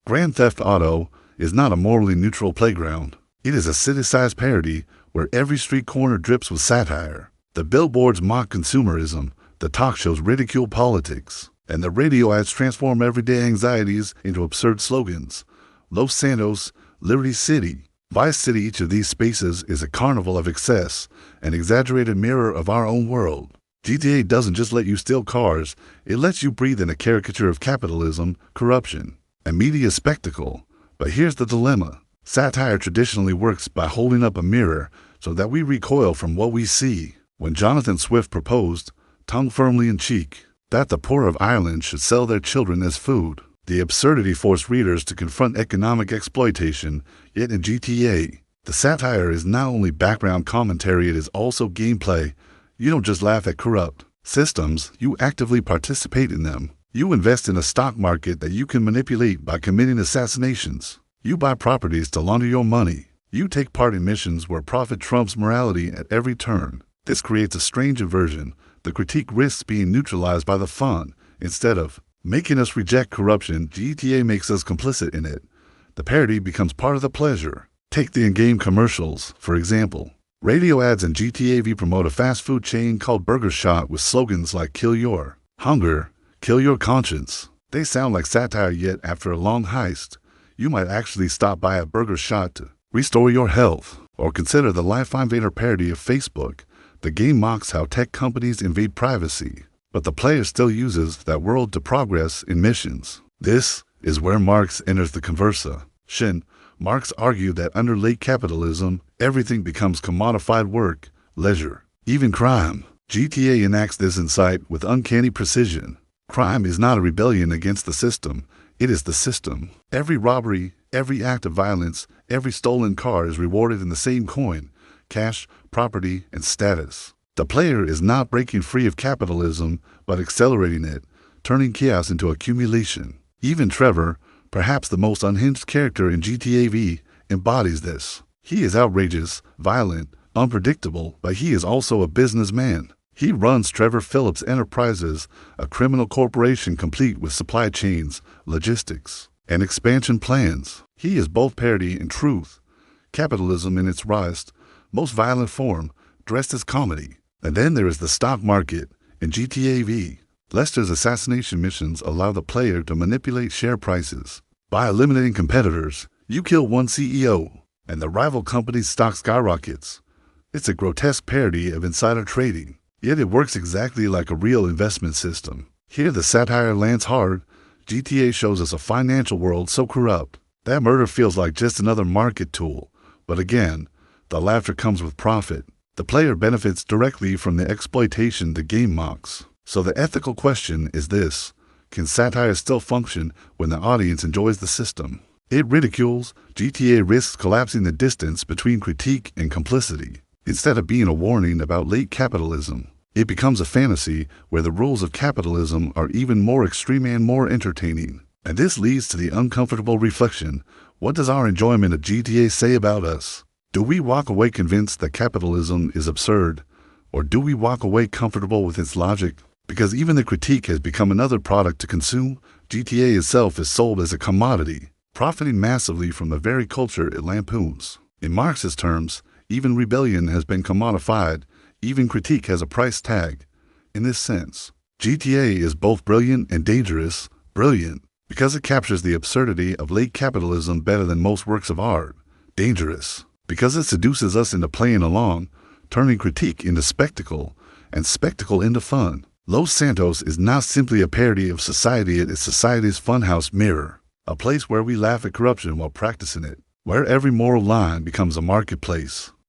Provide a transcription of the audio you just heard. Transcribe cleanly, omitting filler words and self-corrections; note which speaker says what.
Speaker 1: Grand Theft Auto is not a morally neutral playground. It is a city-sized parody where every street corner drips with satire. The billboards mock consumerism, the talk shows ridicule politics, and the radio ads transform everyday anxieties into absurd slogans. Los Santos, Liberty City, Vice City. Each of these spaces is a carnival of excess, an exaggerated mirror of our own world. GTA doesn't just let you steal cars, it lets you breathe in a caricature of capitalism, corruption, and media spectacle. But here's the dilemma. Satire traditionally works by holding up a mirror so that we recoil from what we see. When Jonathan Swift proposed, tongue firmly in cheek, that the poor of Ireland should sell their children as food, the absurdity forced readers to confront economic exploitation. Yet in GTA, the satire is not only background commentary, it is also gameplay. You don't just laugh at corrupt systems, you actively participate in them. You invest in a stock market that you can manipulate by committing assassinations. You buy properties to launder your money. You take part in missions where profit trumps morality at every turn. This creates a strange inversion. The critique risks being neutralized by the fun. Instead of making us reject corruption, GTA makes us complicit in it. The parody becomes part of the pleasure. Take the in-game commercials, for example. Radio ads in GTA V promote a fast food chain called Burger Shot with slogans like "Kill your hunger, kill your conscience." They sound like satire, yet after a long heist, you might actually stop by a Burger Shot to restore your health. Or consider the LifeInvader parody of Facebook. The game mocks how tech companies invade privacy, but the player still uses that world to progress in missions. This is where Marx enters the conversation. Marx argued that under late capitalism, everything becomes commodified work, leisure, even crime. GTA enacts this insight with uncanny precision. Crime is not a rebellion against the system, it is the system. Every robbery, every act of violence, every stolen car is rewarded in the same coin: cash, property, and status. The player is not breaking free of capitalism, but accelerating it, turning chaos into accumulation. Even Trevor, perhaps the most unhinged character in GTA V, embodies this. He is outrageous, violent, unpredictable, but he is also a businessman. He runs Trevor Philips Enterprises, a criminal corporation complete with supply chains, logistics, and expansion plans. He is both parody and truth. Capitalism in its rawest, most violent form, dressed as comedy. And then there is the stock market. In GTA V, Lester's assassination missions allow the player to manipulate share prices. By eliminating competitors, you kill one CEO, and the rival company's stock skyrockets. It's a grotesque parody of insider trading, yet it works exactly like a real investment system. Here the satire lands hard. GTA shows us a financial world so corrupt that murder feels like just another market tool. But again, the laughter comes with profit. The player benefits directly from the exploitation the game mocks. So the ethical question is this: can satire still function when the audience enjoys the system it ridicules? GTA risks collapsing the distance between critique and complicity. Instead of being a warning about late capitalism, it becomes a fantasy where the rules of capitalism are even more extreme and more entertaining. And this leads to the uncomfortable reflection: what does our enjoyment of GTA say about us? Do we walk away convinced that capitalism is absurd? Or do we walk away comfortable with its logic? Because even the critique has become another product to consume, GTA itself is sold as a commodity, profiting massively from the very culture it lampoons. In Marxist terms, even rebellion has been commodified, even critique has a price tag. In this sense, GTA is both brilliant and dangerous. Brilliant, because it captures the absurdity of late capitalism better than most works of art. Dangerous, because it seduces us into playing along, turning critique into spectacle, and spectacle into fun. Los Santos is not simply a parody of society, it is society's funhouse mirror, a place where we laugh at corruption while practicing it, where every moral line becomes a marketplace.